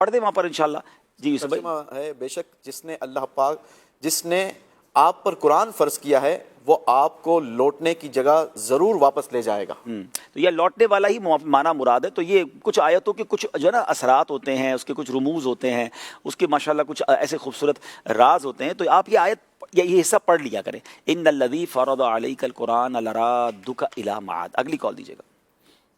پڑھ دیں وہاں پر انشاءاللہ. جی یوسف بھائی. ترجمہ ہے بے شک جس نے اللہ پاک جس نے آپ پر قرآن فرض کیا ہے وہ آپ کو لوٹنے کی جگہ ضرور واپس لے جائے گا. تو یہ لوٹنے والا ہی معنی مراد ہے. تو یہ کچھ آیتوں کے کچھ جو ہے نا اثرات ہوتے ہیں، اس کے کچھ رموز ہوتے ہیں، اس کے ماشاءاللہ کچھ ایسے خوبصورت راز ہوتے ہیں. تو آپ یہ آیت یہ حصہ پڑھ لیا کریں. ان الذی فرض علیک القرآن لرادک الی معاد. اگلی کال دیجیے گا.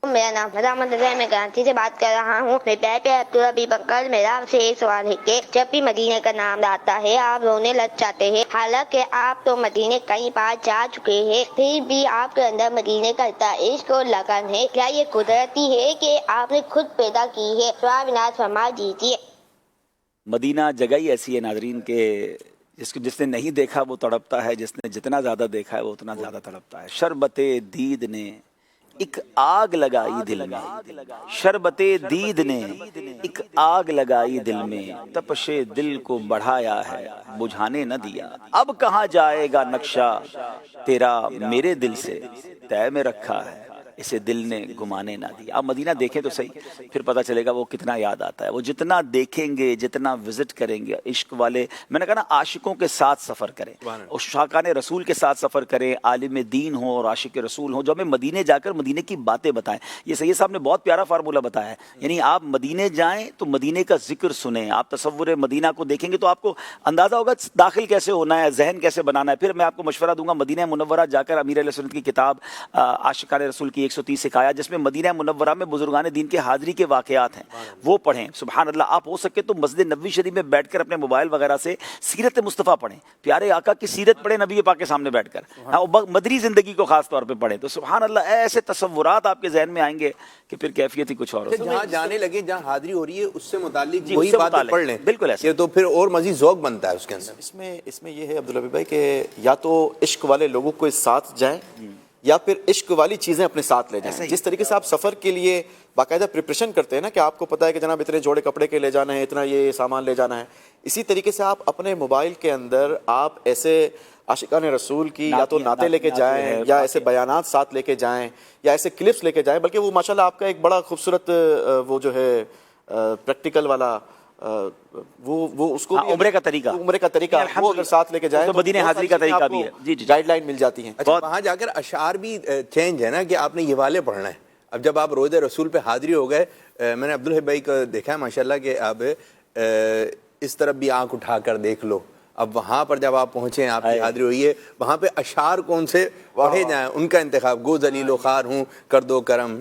میرا نام محمد رضا، میں کراچی سے بات کر رہا ہوں. میرے پیارے پیارے عبدالحبیب بکر، میرا آپ سے یہ سوال ہے کہ جب بھی مدینے کا نام آتا ہے آپ رونے لگ جاتے ہیں، حالانکہ آپ تو مدینے کئی بار جا چکے ہیں، پھر بھی آپ کے اندر مدینے کا اتنا عشق اور لگن ہے. کیا یہ قدرتی ہے کہ آپ نے خود پیدا کی ہے؟ جواب عنایت فرما دیجیے. مدینہ جگہ ہی ایسی ہے ناظرین کہ جس نے نہیں دیکھا وہ تڑپتا ہے، جس نے جتنا زیادہ دیکھا ہے وہ اتنا زیادہ تڑپتا ہے. شربت دید نے ایک آگ لگائی دل میں، شربت دید نے ایک آگ لگائی دل میں، تپش دل کو بڑھایا ہے بجھانے نہ دیا. اب کہاں جائے گا نقشہ تیرا میرے دل سے، طے میں رکھا ہے اسے دل نے گمانے نہ دیا. آپ مدینہ دیکھیں تو صحیح، پھر پتہ چلے گا وہ کتنا یاد آتا ہے. وہ جتنا دیکھیں گے، جتنا وزٹ کریں گے، عشق والے میں نے کہا نا عاشقوں کے ساتھ سفر کریں، اور شاکان رسول کے ساتھ سفر کریں، عالم دین ہوں اور عاشق رسول ہوں جو ہمیں مدینے جا کر مدینے کی باتیں بتائیں. یہ سید صاحب نے بہت پیارا فارمولہ بتایا ہے. یعنی آپ مدینے جائیں تو مدینے کا ذکر سنیں، آپ تصور مدینہ کو دیکھیں گے تو آپ کو اندازہ ہوگا داخل کیسے ہونا ہے، ذہن کیسے بنانا ہے. پھر میں آپ کو مشورہ دوں گا مدینہ منورہ جا کر امیر علیہ سنت کی کتاب عاشقان رسول کی 130 سکھایا، جس میں مدینہ منورہ میں بزرگان دین کے حاضری کے واقعات ہیں، وہ پڑھیں. سبحان اللہ. آپ ہو سکے تو مسجد نبوی شریف میں بیٹھ کر اپنے موبائل وغیرہ سے سیرت مصطفیٰ پڑھیں، پیارے آقا کی سیرت پڑھیں نبی پاک کے سامنے بیٹھ کر، مدری زندگی کو خاص طور پہ پڑھیں. تو سبحان اللہ ایسے تصورات آپ کے ذہن میں آئیں گے کہ پھر کیفیت ہی کچھ اور ہوتی ہے. جہاں جانے لگے، جہاں حاضری ہو رہی ہے اس سے متعلق جی، وہی اس سے باتیں متعلق پڑھ لیں. بالکل ایسے. یہ تو پھر اور مزید ذوق بنتا ہے اس کے اندر. اس میں یہ ہے عبدالحبیب بھائی کہ یا تو عشق والے لوگوں کو ساتھ جائیں یا پھر عشق والی چیزیں اپنے ساتھ لے جائیں. جس طریقے سے آپ سفر کے لیے باقاعدہ پریپریشن کرتے ہیں نا کہ آپ کو پتہ ہے کہ جناب اتنے جوڑے کپڑے کے لے جانا ہے، اتنا یہ سامان لے جانا ہے، اسی طریقے سے آپ اپنے موبائل کے اندر آپ ایسے عاشقان رسول کی یا تو نعتیں لے کے جائیں یا ایسے بیانات ساتھ لے کے جائیں یا ایسے کلپس لے کے جائیں. بلکہ وہ ماشاءاللہ آپ کا ایک بڑا خوبصورت وہ جو ہے پریکٹیکل والا وہ اس کو عمرے کا طریقہ وہ اگر ساتھ لے کے جائیں تو مدینہ حاضری کا طریقہ بھی ہے. جی جی گائیڈ لائن مل جاتی ہیں. اچھا وہاں جا کر اشعار بھی چینج ہے نا کہ آپ نے یہ والے پڑھنا ہے. اب جب آپ روضہ رسول پہ حاضری ہو گئے، میں نے عبدالحبیب بھائی کو دیکھا ہے ماشاءاللہ کہ آپ اس طرف بھی آنکھ اٹھا کر دیکھ لو. اب وہاں پر جب آپ پہنچے ہیں، آپ کی حاضری ہوئی ہے، وہاں پہ اشعار کون سے پڑھے جائیں ان کا انتخاب. گو ذلیل و خوار ہوں کر دو کرم،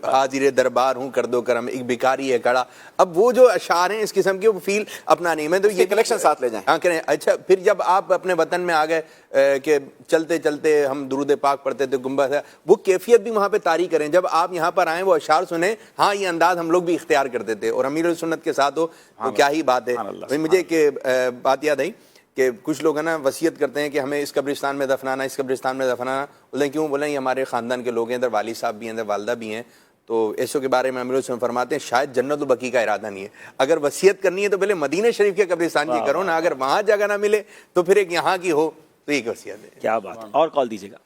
حاضر دربار ہوں کر دو کرم، ایک بھکاری ہے کھڑا. اب وہ جو اشعار ہیں اس قسم کے وہ فیل اپنا نہیں. میں تو یہ کلیکشن ساتھ لے جائیں. ہاں کریں. اچھا پھر جب آپ اپنے وطن میں آ گئے کہ چلتے چلتے ہم درود پاک پڑھتے تھے گنبد ہے، وہ کیفیت بھی وہاں پہ طاری کریں. جب آپ یہاں پر آئیں وہ اشعار سنیں، ہاں یہ انداز ہم لوگ بھی اختیار کرتے تھے اور امیر السنت کے ساتھ ہو تو کیا ہی بات ہے. مجھے کہ بات یاد آئی کہ کچھ لوگ ہیں نا وصیت کرتے ہیں کہ ہمیں اس قبرستان میں دفنانا، اس قبرستان میں دفنانا. بولیں کیوں؟ بولیں یہ ہمارے خاندان کے لوگ ہیں، ادھر والد صاحب بھی ہیں، ادھر والدہ بھی ہیں. تو ایسوں کے بارے میں امیر السنت فرماتے ہیں شاید جنت البقیع کا ارادہ نہیں ہے. اگر وصیت کرنی ہے تو پہلے مدینہ شریف کے قبرستان کی کرو نا. اگر وہاں جگہ نہ ملے تو پھر ایک یہاں کی ہو تو ایک وصیت ہے. کیا بات ہے. اور کال دیجیے گا.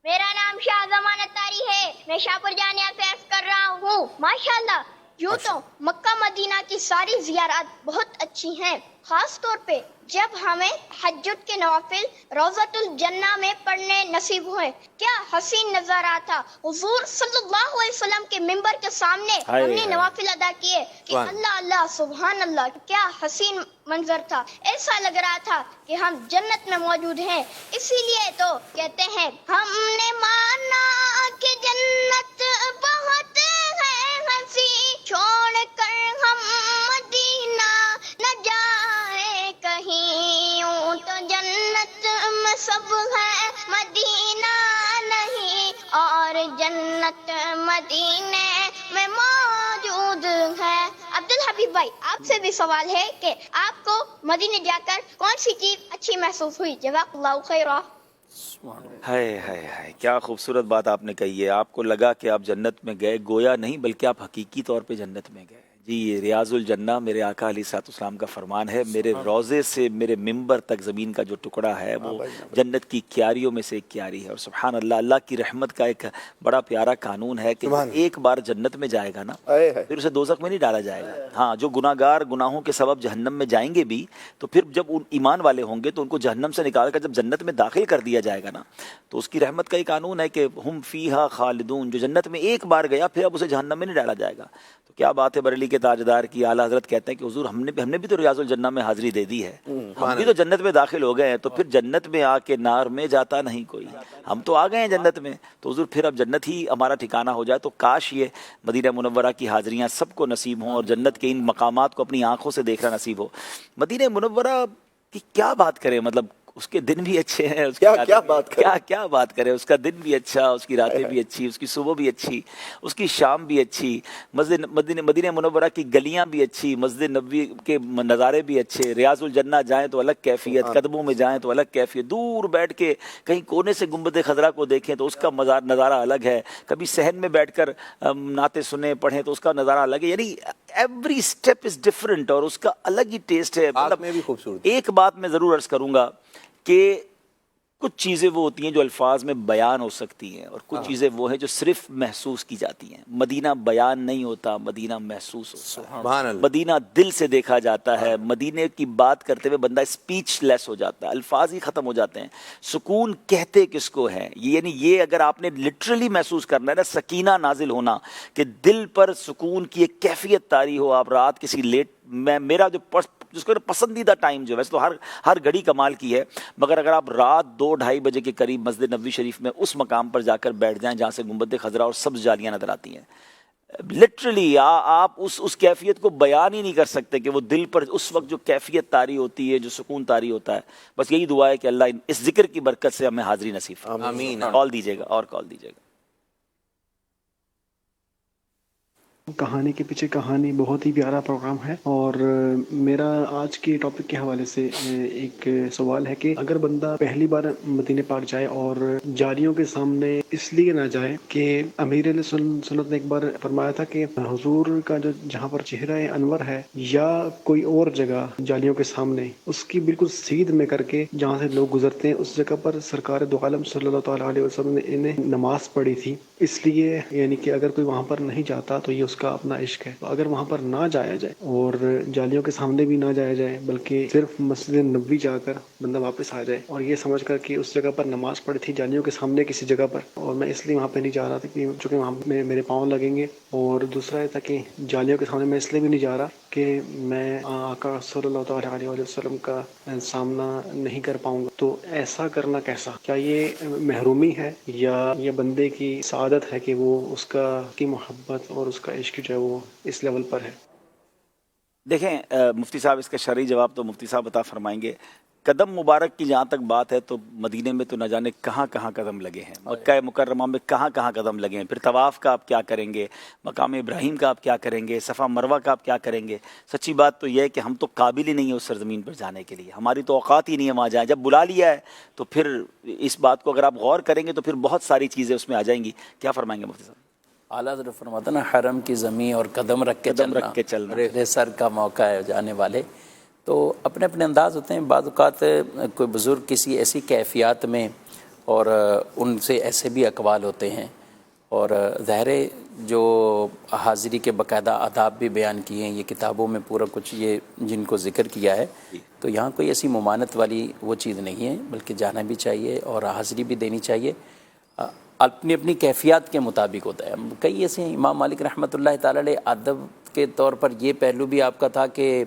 میرا نام شاہ زمان اتاری ہے، میں شاہپور جامعہ سے عرض کر رہا ہوں. ماشاءاللہ یوں تو مکہ مدینہ کی ساری زیارات بہت اچھی ہیں، خاص طور پہ جب ہمیں حجت کے نوافل روضۃ الجنہ میں پڑھنے نصیب ہوئے. کیا حسین نظارہ تھا. حضور صلی اللہ علیہ وسلم کے ممبر کے سامنے ہم نے نوافل ادا کیے کہ اللہ اللہ سبحان اللہ، کیا حسین منظر تھا. ایسا لگ رہا تھا کہ ہم جنت میں موجود ہیں. اسی لیے تو کہتے ہیں ہم نے مانا کہ جنت بہت ہے ہنسی، چھوڑ کر ہم مدینہ نہ جائے کہیں. یوں تو جنت میں سب ہے مدینہ نہیں، اور جنت مدینے میں موجود ہے. عبدالحبیب بھائی آپ سے بھی سوال ہے کہ آپ کو مدینے جا کر کون سی چیز اچھی محسوس ہوئی؟ جزاک اللہ خیرہ. ہائے ہائے ہائے کیا خوبصورت بات آپ نے کہی ہے. آپ کو لگا کہ آپ جنت میں گئے، گویا نہیں بلکہ آپ حقیقی طور پہ جنت میں گئے. جی یہ ریاض الجنہ میرے آقا علیہ الصلوۃ والسلام کا فرمان ہے، میرے روضے سے میرے ممبر تک زمین کا جو ٹکڑا ہے وہ جنت کی کیاریوں میں سے ایک کیاری ہے. اور سبحان اللہ، اللہ کی رحمت کا ایک بڑا پیارا قانون ہے کہ ایک بار جنت میں جائے گا نا پھر اسے دوزخ میں نہیں ڈالا جائے گا. ہاں، جو گناہگار گناہوں کے سبب جہنم میں جائیں گے بھی تو پھر جب ان ایمان والے ہوں گے تو ان کو جہنم سے نکال کر جب جنت میں داخل کر دیا جائے گا نا تو اس کی رحمت کا یہ قانون ہے کہ ہم فیہا خالدون، جو جنت میں ایک بار گیا پھر اب اسے جہنم میں نہیں ڈالا جائے گا. تو کیا بات ہے، بریلی کے تاجدار کی اعلیٰ حضرت کہتے ہیں کہ حضور ہم نے بھی تو ریاض الجنہ میں حاضری دے دی ہے، ہم بھی تو جنت میں داخل ہو گئے ہیں، تو پھر جنت میں آ کے نار میں جاتا نہیں کوئی، ہم تو آ گئے ہیں جنت میں، تو حضور پھر اب جنت ہی ہمارا ٹھکانہ ہو جائے. تو کاش یہ مدینہ منورہ کی حاضریاں سب کو نصیب ہوں اور جنت کے ان مقامات کو اپنی آنکھوں سے دیکھنا نصیب ہو. مدینہ منورہ کی کیا بات کریں، مطلب اس کے دن بھی اچھے ہیں، کیا بات کریں، اس کا دن بھی اچھا، اس کی راتیں بھی اچھی، اس کی صبح بھی اچھی، اس کی شام بھی اچھی، مدینہ منورہ کی گلیاں بھی اچھی، مسجد نبوی کے نظارے بھی اچھے. ریاض الجنہ جائیں تو الگ کیفیت، قدموں میں جائیں تو الگ کیفیت، دور بیٹھ کے کہیں کونے سے گنبد خضرا کو دیکھیں تو اس کا نظارہ الگ ہے، کبھی صحن میں بیٹھ کر نعتیں سنیں پڑھیں تو اس کا نظارہ الگ ہے. یعنی ایوری اسٹیپ از ڈفرینٹ اور اس کا الگ ہی ٹیسٹ ہے. مطلب میں بھی خوبصورت. ایک بات میں ضرور عرض کروں گا کہ کچھ چیزیں وہ ہوتی ہیں جو الفاظ میں بیان ہو سکتی ہیں اور کچھ چیزیں وہ ہیں جو صرف محسوس کی جاتی ہیں. مدینہ بیان نہیں ہوتا، مدینہ محسوس ہوتا ہے، مدینہ دل سے دیکھا جاتا ہے. مدینے کی بات کرتے ہوئے بندہ اسپیچ لیس ہو جاتا ہے، الفاظ ہی ختم ہو جاتے ہیں. سکون کہتے کس کو ہے، یعنی یہ اگر آپ نے لٹرلی محسوس کرنا ہے نا، سکینہ نازل ہونا کہ دل پر سکون کی ایک کیفیت طاری ہو. آپ رات کسی میرا جو جس کو پسندیدہ ٹائم جو ہے، ویسے تو ہر گھڑی کمال کی ہے، مگر اگر آپ رات 2-2:30 بجے کے قریب مسجد نبوی شریف میں اس مقام پر جا کر بیٹھ جائیں جہاں سے گنبد خضرا اور سبز جالیاں نظر آتی ہیں، لٹرلی آپ اس کیفیت کو بیان ہی نہیں کر سکتے کہ وہ دل پر اس وقت جو کیفیت طاری ہوتی ہے، جو سکون طاری ہوتا ہے. بس یہی دعا ہے کہ اللہ اس ذکر کی برکت سے ہمیں حاضری نصیب فرمائے. آمین. کال دیجیے گا اور کال دیجیے گا. کہانی کے پیچھے کہانی بہت ہی پیارا پروگرام ہے. اور میرا آج کے ٹاپک کے حوالے سے ایک سوال ہے کہ اگر بندہ پہلی بار مدینہ پاک جائے اور جالیوں کے سامنے اس لیے نہ جائے کہ امیر علیہ سنت نے ایک بار فرمایا تھا کہ حضور کا جو جہاں پر چہرہ انور ہے یا کوئی اور جگہ جالیوں کے سامنے اس کی بالکل سیدھ میں کر کے جہاں سے لوگ گزرتے ہیں اس جگہ پر سرکار دو عالم صلی اللہ تعالیٰ علیہ وسلم نے انہیں نماز پڑھی تھی. اس لیے یعنی کہ اگر کوئی وہاں پر نہیں جاتا تو یہ اس کا اپنا عشق ہے. تو اگر وہاں پر نہ جایا جائے اور جالیوں کے سامنے بھی نہ جایا جائے بلکہ صرف مسجد نبوی جا کر بندہ واپس آ جائے اور یہ سمجھ کر کہ اس جگہ پر نماز پڑھی تھی جالیوں کے سامنے کسی جگہ پر اور میں اس لیے وہاں پہ نہیں جا رہا تھا کہ چونکہ وہاں میں میرے پاؤں لگیں گے، اور دوسرا یہ تھا کہ جالیوں کے سامنے میں اس لیے بھی نہیں جا رہا کہ میں آقا صلی اللہ تعالیٰ علیہ وسلم کا سامنا نہیں کر پاؤں گا. تو ایسا کرنا کیسا، کیا یہ محرومی ہے یا یہ بندے کی سعادت ہے کہ وہ اس کی محبت اور اس کا عشق جو ہے وہ اس لیول پر ہے؟ دیکھیں مفتی صاحب اس کا شرعی جواب تو مفتی صاحب عطا فرمائیں گے. قدم مبارک کی جہاں تک بات ہے تو مدینے میں تو نہ جانے کہاں کہاں قدم لگے ہیں، مکہ مکرمہ میں کہاں کہاں قدم لگے ہیں. پھر طواف کا آپ کیا کریں گے، مقام ابراہیم کا آپ کیا کریں گے، صفا مروہ کا آپ کیا کریں گے. سچی بات تو یہ ہے کہ ہم تو قابل ہی نہیں ہیں اس سرزمین پر جانے کے لیے، ہماری تو اوقات ہی نہیں ہے وہاں جائیں. جب بلا لیا ہے تو پھر اس بات کو اگر آپ غور کریں گے تو پھر بہت ساری چیزیں اس میں آ جائیں گی. کیا فرمائیں گے مفتی صاحب؟ اعلیٰ حضرت فرماتا نا حرم کی زمین اور قدم رکھ کے چلنا ریخت سر کا موقع ہے جانے والے. تو اپنے اپنے انداز ہوتے ہیں. بعض اوقات کوئی بزرگ کسی ایسی کیفیات میں اور ان سے ایسے بھی اقوال ہوتے ہیں اور ظاہر جو حاضری کے باقاعدہ آداب بھی بیان کیے ہیں یہ کتابوں میں پورا کچھ یہ جن کو ذکر کیا ہے. تو یہاں کوئی ایسی ممانت والی وہ چیز نہیں ہے بلکہ جانا بھی چاہیے اور حاضری بھی دینی چاہیے. اپنی اپنی کیفیات کے مطابق ہوتا ہے. کئی ایسے ہیں، امام مالک رحمۃ اللہ تعالی علیہ ادب کے طور پر یہ پہلو بھی آپ کا تھا کہ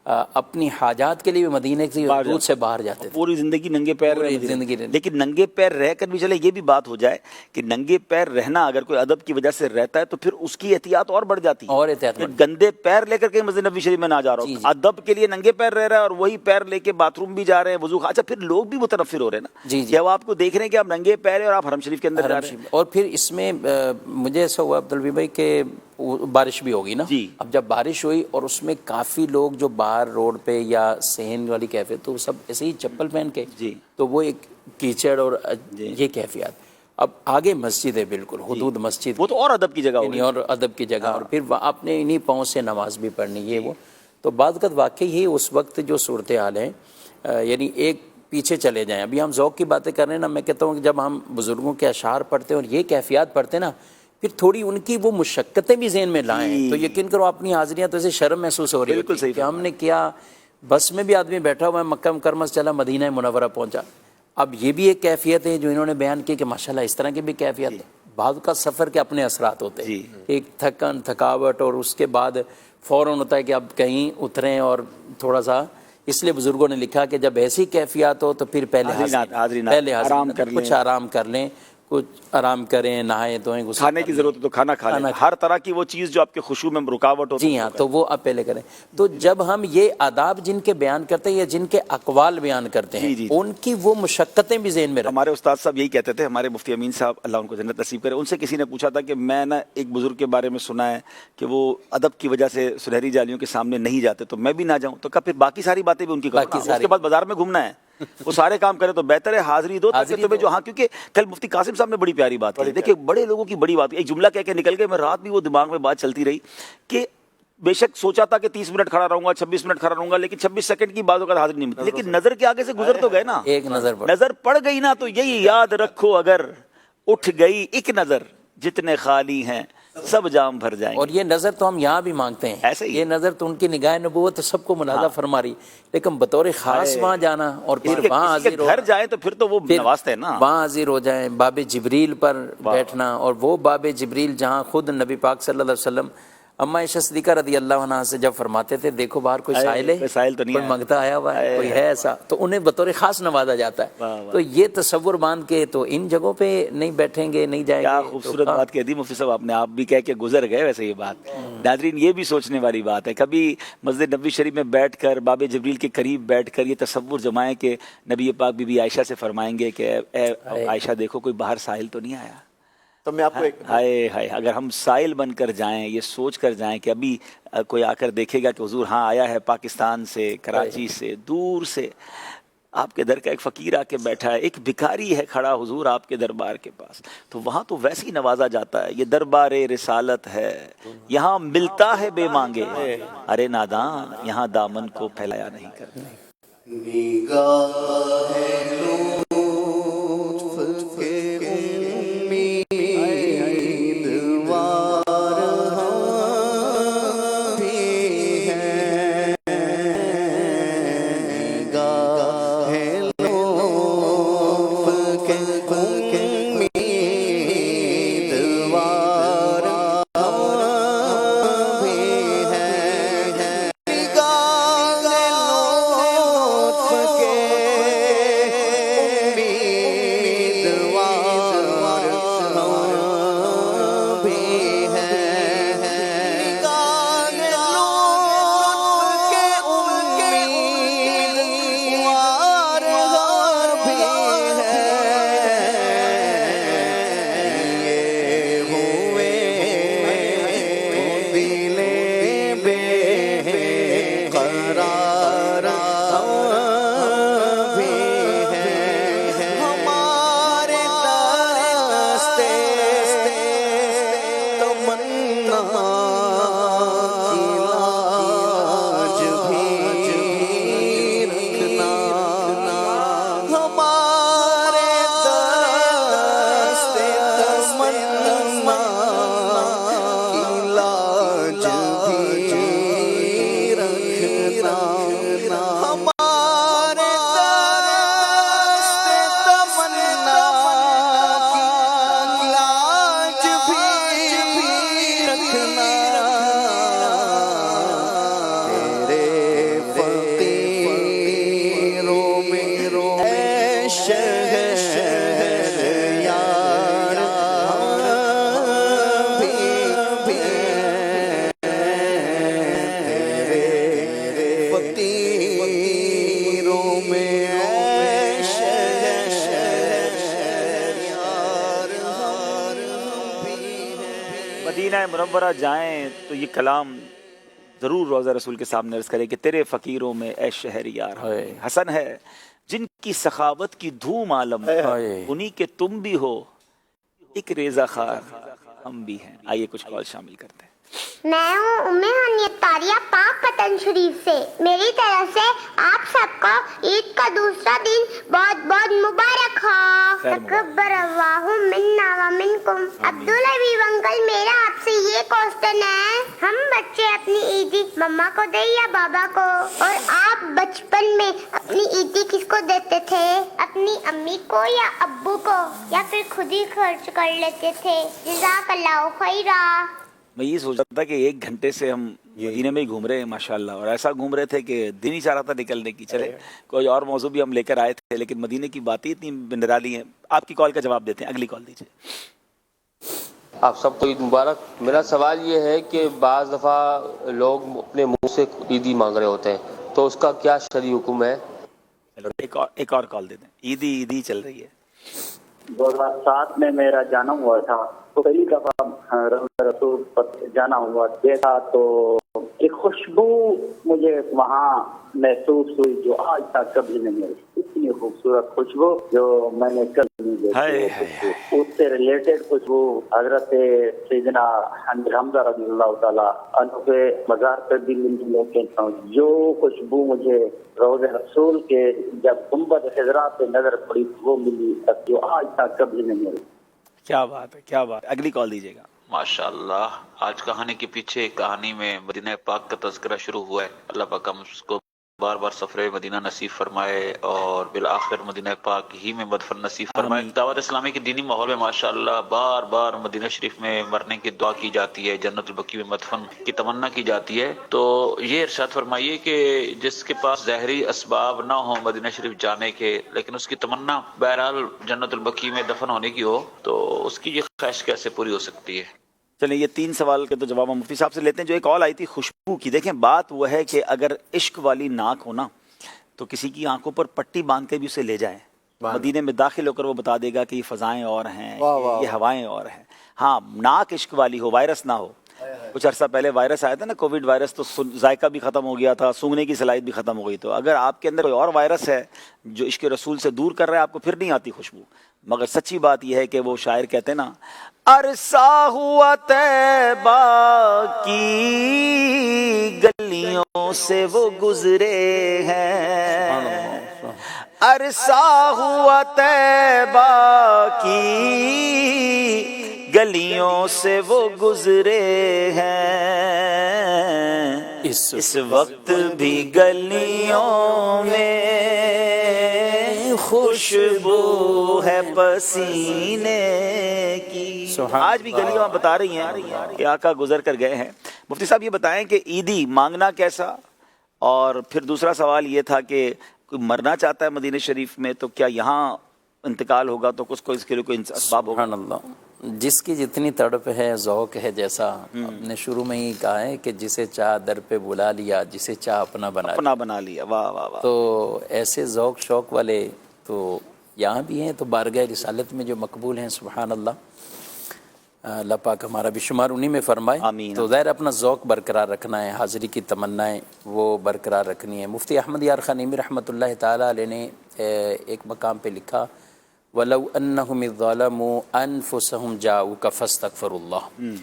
اپنی حاجات کے لیے بھی مدینے کی حدود سے باہر جاتے تھے. پوری زندگی ننگے پیر زندگی لیکن ننگے پیر رہ کر بھی چلے یہ بھی بات ہو جائے کہ ننگے پیر رہنا اگر کوئی ادب کی وجہ سے رہتا ہے تو پھر اس کی احتیاط اور بڑھ جاتی ہے. اور احتیاط گندے پیر لے کر کے مسجد نبوی شریف میں نہ جا رہا ہوں، ادب کے لیے ننگے پیر رہ رہا ہے اور وہی پیر لے کے باتھ روم بھی جا رہے ہیں وضو. اچھا پھر لوگ بھی متنفر ہو رہے ہیں نا جب آپ کو دیکھ رہے ہیں کہ آپ ننگے پیر ہیں اور آپ حرم شریف کے اندر جا رہے ہیں. اور پھر اس میں مجھے ایسا ہوا عبدالوی بھائی کہ بارش بھی ہوگی نا. اب جب بارش ہوئی اور اس میں کافی لوگ جو باہر روڈ پہ یا صحن والی کیفیت تو سب ایسے ہی چپل پہن کے تو وہ ایک کیچڑ اور یہ کیفیات. اب آگے مسجد ہے بالکل حدود مسجد وہ تو اور ادب کی جگہ یعنی اور ادب کی جگہ اور پھر آپ نے انہی پاؤں سے نماز بھی پڑھنی یہ وہ تو بعض اوقات واقعی ہی اس وقت جو صورتحال ہے یعنی ایک پیچھے چلے جائیں. ابھی ہم ذوق کی باتیں کر رہے ہیں نا, میں کہتا ہوں کہ جب ہم بزرگوں کے اشعار پڑھتے ہیں اور یہ کیفیات پڑھتے ہیں نا پھر تھوڑی ان کی وہ مشقتیں بھی ذہن میں لائیں تو یقین کرو اپنی حاضریاں تو ایسے شرم محسوس ہو رہی ہے بالکل صحیح کہ ہم نے کیا. بس میں بھی آدمی بیٹھا ہوا ہے مکہ مکرمہ سے چلا مدینہ منورہ پہنچا. اب یہ بھی ایک کیفیت ہے جو انہوں نے بیان کی کہ ماشاءاللہ اس طرح کی بھی کیفیت ہے. بعض کا سفر کے اپنے اثرات ہوتے ہیں ایک تھکن تھکاوٹ اور اس کے بعد فوراً ہوتا ہے کہ اب کہیں اتریں اور تھوڑا سا اس لیے بزرگوں نے لکھا کہ جب ایسی کیفیات ہو تو پھر پہلے آرام کر لیں, کچھ آرام کر لیں, کچھ آرام کریں, نہائیں دھوئیں, کھانے کی ضرورت ہے تو کھانا کھا لیں, ہر طرح کی وہ چیز جو آپ کے خشوع میں رکاوٹ ہو. جی ہاں تو وہ آپ پہلے کریں. تو جب ہم یہ آداب جن کے بیان کرتے ہیں یا جن کے اقوال بیان کرتے ہیں ان کی وہ مشقتیں بھی ذہن میں رکھیں. ہمارے استاد صاحب یہی کہتے تھے, ہمارے مفتی امین صاحب اللہ ان کو جنت نصیب کرے, ان سے کسی نے پوچھا تھا کہ میں نا ایک بزرگ کے بارے میں سنا ہے کہ وہ ادب کی وجہ سے سنہری جالیوں کے سامنے نہیں جاتے تو میں بھی نہ جاؤں. تو کہا پھر باقی ساری باتیں بھی ان کی کرو, اس کے بعد بازار میں گھومنا ہے وہ سارے کام کرے تو بہتر ہے حاضری دو تاکہ تمہیں جو. ہاں کیونکہ کل مفتی قاسم صاحب نے بڑی پیاری بات کی, دیکھیں بڑے لوگوں کی بڑی بات, ایک جملہ کہہ کے نکل گئے, میں رات بھی وہ دماغ میں بات چلتی رہی کہ بے شک سوچا تھا کہ 30 منٹ کھڑا رہوں گا 26 منٹ کھڑا رہوں گا لیکن 26 سیکنڈ کی باتوں کا حاضر نہیں ملتی, لیکن نظر کے آگے سے گزر تو گئے نا, ایک نظر پڑ گئی نا تو یہی یاد رکھو اگر اٹھ گئی ایک نظر جتنے خالی ہیں سب جام بھر جائیں. اور یہ نظر تو ہم یہاں بھی مانگتے ہیں, ایسے ہی یہ نظر تو ان کی نگاہ نبوت سب کو منازع فرما رہی, لیکن بطور خاص وہاں جانا اور پھر وہاں حاضر ہو, گھر جائیں تو پھر تو وہ نوازتے ہیں نا, وہاں حاضر ہو جائیں, باب جبریل پر بیٹھنا, اور وہ باب جبریل جہاں خود نبی پاک صلی اللہ علیہ وسلم اما عائشہ صدیقہ رضی اللہ عنہا سے جب فرماتے تھے دیکھو باہر کوئی سائل ہے, کوئی منگتا آیا ہوا ہے, کوئی ہے ایسا, تو انہیں بطور خاص نوازا جاتا ہے. تو یہ تصور باندھ کے تو ان جگہوں پہ نہیں بیٹھیں گے, نہیں جائیں گے. کیا خوبصورت بات کہہ دی مفتی صاحب آپ نے, آپ بھی کہہ کے گزر گئے ویسے یہ بات. ناظرین یہ بھی سوچنے والی بات ہے, کبھی مسجد نبوی شریف میں بیٹھ کر باب جبریل کے قریب بیٹھ کر یہ تصور جمائیں کہ نبی پاک بی بی عائشہ سے فرمائیں گے کہ اے عائشہ دیکھو کوئی باہر سائل تو نہیں آیا. تو میں آپ کو ایک ہائے ہائے اگر ہم سائل بن کر جائیں, یہ سوچ کر جائیں کہ ابھی کوئی آ کر دیکھے گا کہ حضور ہاں آیا ہے پاکستان سے, کراچی سے, دور سے, آپ کے در کا ایک فقیر آ کے بیٹھا ہے, ایک بھکاری ہے کھڑا حضور آپ کے دربار کے پاس, تو وہاں تو ویسے ہی نوازا جاتا ہے. یہ دربار رسالت ہے, یہاں ملتا ہے بے مانگے, ارے نادان یہاں دامن کو پھیلایا نہیں کرتے. مدینہ منورہ جائیں تو یہ کلام ضرور روضہ رسول کے سامنے عرض کرے کہ تیرے فقیروں میں اے شہر یار حسن ہے جن کی سخاوت کی دھوم عالم انہی کے تم بھی ہو ایک ریزہ خار ہم بھی ہیں. آئیے کچھ کال شامل کرتے ہیں. میں ہوں ام ہانی طاریہ پاک پتن شریف سے. میری طرف سے آپ سب کو عید کا دوسرا دن بہت بہت مبارک ہو. تقبل اللہ منا و منکم. عبدالحبیب انکل میرا آپ سے یہ کوسچن ہے, ہم بچے اپنی عیدی مما کو دیں یا بابا کو؟ اور آپ بچپن میں اپنی عیدی کس کو دیتے تھے, اپنی امی کو یا ابو کو, یا پھر خود ہی خرچ کر لیتے تھے؟ جزاک اللہ خیرہ. میں یہ سوچ رہا تھا کہ 1 گھنٹے سے ہم مدینے میں ہی گھوم رہے ہیں ماشاءاللہ, اور ایسا گھوم رہے تھے کہ دن ہی چاہ رہا تھا نکلنے کی. چلے کوئی اور موضوع بھی ہم لے کر آئے تھے, لیکن مدینے کی باتیں اتنی نرالی ہیں. آپ کی کال کا جواب دیتے ہیں, اگلی کال دیجیے. آپ سب کو عید مبارک. میرا سوال یہ ہے کہ بعض دفعہ لوگ اپنے منہ سے عیدی مانگ رہے ہوتے ہیں, تو اس کا کیا شرعی حکم ہے؟ ایک اور کال دیتے ہیں. عیدی چل رہی ہے. 2007 میں میرا جانا ہوا تھا, تو پہلی دفعہ رسول پر جانا ہوا, دیکھا تو ایک خوشبو مجھے وہاں محسوس ہوئی جو آج تک کبھی نہیں ہوئی. اتنی خوبصورت خوشبو جو میں نے کبھی نہیں دیکھی. اس سے ریلیٹڈ خوشبو حضرت سیدنا حمزہ رضی اللہ تعالیٰ عنہ کے مزار پر بھی ملی, لیکن جو خوشبو مجھے روضہ رسول کے جب گنبد خضرا پہ نظر پڑی وہ ملی جو آج تک کبھی نہیں ہوئی. کیا بات ہے, کیا بات. اگلی کال دیجیے گا. ماشاءاللہ, آج کہانی کے پیچھے کہانی میں مدینہ پاک کا تذکرہ شروع ہوا ہے. اللہ پاک ہم اس کو بار بار سفر مدینہ نصیب فرمائے اور بالآخر مدینہ پاک ہی میں مدفن نصیب فرمائے. دعوت اسلامی کے دینی ماحول میں ماشاءاللہ بار بار مدینہ شریف میں مرنے کی دعا کی جاتی ہے, جنت البقیع میں مدفن کی تمنا کی جاتی ہے. تو یہ ارشاد فرمائیے کہ جس کے پاس ظاہری اسباب نہ ہوں مدینہ شریف جانے کے, لیکن اس کی تمنا بہرحال جنت البقیع میں دفن ہونے کی ہو, تو اس کی یہ خواہش کیسے پوری ہو سکتی ہے؟ چلیں یہ 3 سوال کے تو جواب ہم مفتی صاحب سے لیتے ہیں. جو ایک کال آئی تھی خوشبو کی, دیکھیں بات وہ ہے کہ اگر عشق والی ناک ہو نا تو کسی کی آنکھوں پر پٹی باندھ کے بھی اسے لے جائیں, مدینے میں داخل ہو کر وہ بتا دے گا کہ یہ فضائیں اور ہیں, یہ ہوائیں اور ہیں. ہاں ناک عشق والی ہو, وائرس نہ ہو. کچھ عرصہ پہلے وائرس آیا تھا نا, کووڈ وائرس, تو ذائقہ بھی ختم ہو گیا تھا, سونگنے کی صلاحیت بھی ختم ہو گئی. تو اگر آپ کے اندر کوئی اور وائرس ہے جو عشق رسول سے دور کر رہا ہے آپ کو, پھر نہیں آتی خوشبو. مگر سچی بات یہ ہے کہ وہ شاعر کہتے ہیں نا, عرصہ ہوا طیبہ کی گلیوں سے وہ گزرے ہیں, عرصہ ہوا طیبہ کی گلیوں سے وہ گزرے ہیں, اس وقت بھی گلیوں میں خوشبو ہے پسینے کی. آج بھی گلیاں بتا رہی ہیں کہ آقا گزر کر گئے ہیں. مفتی صاحب یہ بتائیں کہ عیدی مانگنا کیسا, اور پھر دوسرا سوال یہ تھا کہ کوئی مرنا چاہتا ہے مدینہ شریف میں تو کیا یہاں انتقال ہوگا تو کچھ کو اس کے لیے کوئی اسباب ہوگا؟ سبحان اللہ, جس کی جتنی تڑپ ہے, ذوق ہے, جیسا ہم نے شروع میں ہی کہا ہے کہ جسے چاہ در پہ بلا لیا, جسے چاہ اپنا بنا لیا. واہ واہ واہ. تو ایسے ذوق شوق والے تو یہاں بھی ہیں, تو بارگاہ رسالت میں جو مقبول ہیں, سبحان اللہ, اللہ پاک ہمارا بھی شمار انہی میں فرمائے. آمین. تو ظاہر اپنا ذوق برقرار رکھنا ہے, حاضری کی تمنائیں وہ برقرار رکھنی ہے. مفتی احمد یار خانیمی رحمۃ اللہ تعالیٰ علیہ نے ایک مقام پہ لکھا, وَلَوْ أَنَّهُمْ إِذْ ظَلَمُوا أَنفُسَهُمْ جَاءُوكَ فَاسْتَغْفِرُوا اللَّهُ.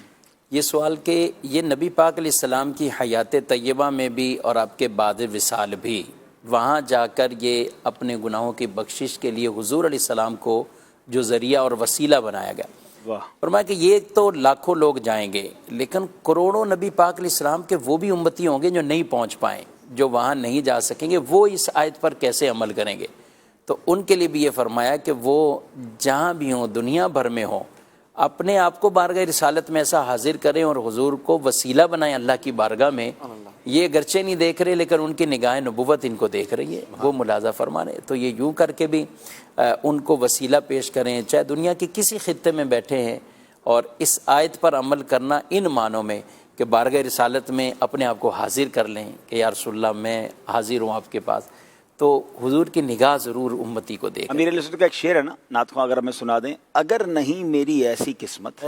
یہ سوال کہ یہ نبی پاک علیہ السلام کی حیات طیبہ میں بھی اور آپ کے بعد وصال بھی وہاں جا کر یہ اپنے گناہوں کی بخشش کے لیے حضور علیہ السلام کو جو ذریعہ اور وسیلہ بنایا گیا. فرمایا کہ یہ تو لاکھوں لوگ جائیں گے, لیکن کروڑوں نبی پاک علیہ السلام کے وہ بھی امتی ہوں گے جو نہیں پہنچ پائیں, جو وہاں نہیں جا سکیں گے. وہ اس آیت پر کیسے عمل کریں گے؟ تو ان کے لیے بھی یہ فرمایا کہ وہ جہاں بھی ہوں, دنیا بھر میں ہوں, اپنے آپ کو بارگاہ رسالت میں ایسا حاضر کریں اور حضور کو وسیلہ بنائیں اللہ کی بارگاہ میں. یہ گرچہ نہیں دیکھ رہے لیکن ان کی نگاہ نبوت ان کو دیکھ رہی ہے, وہ ملاحظہ فرما رہے. تو یہ یوں کر کے بھی ان کو وسیلہ پیش کریں, چاہے دنیا کے کسی خطے میں بیٹھے ہیں, اور اس آیت پر عمل کرنا ان معنوں میں کہ بارگاہ رسالت میں اپنے آپ کو حاضر کر لیں کہ یا رسول اللہ میں حاضر ہوں آپ کے پاس, تو حضور کی نگاہ ضرور امتی کو دیکھ. امیر علیہ السلام کا ایک شعر ہے نا, نعت خواہ اگر ہمیں سنا دیں, اگر نہیں میری ایسی قسمت,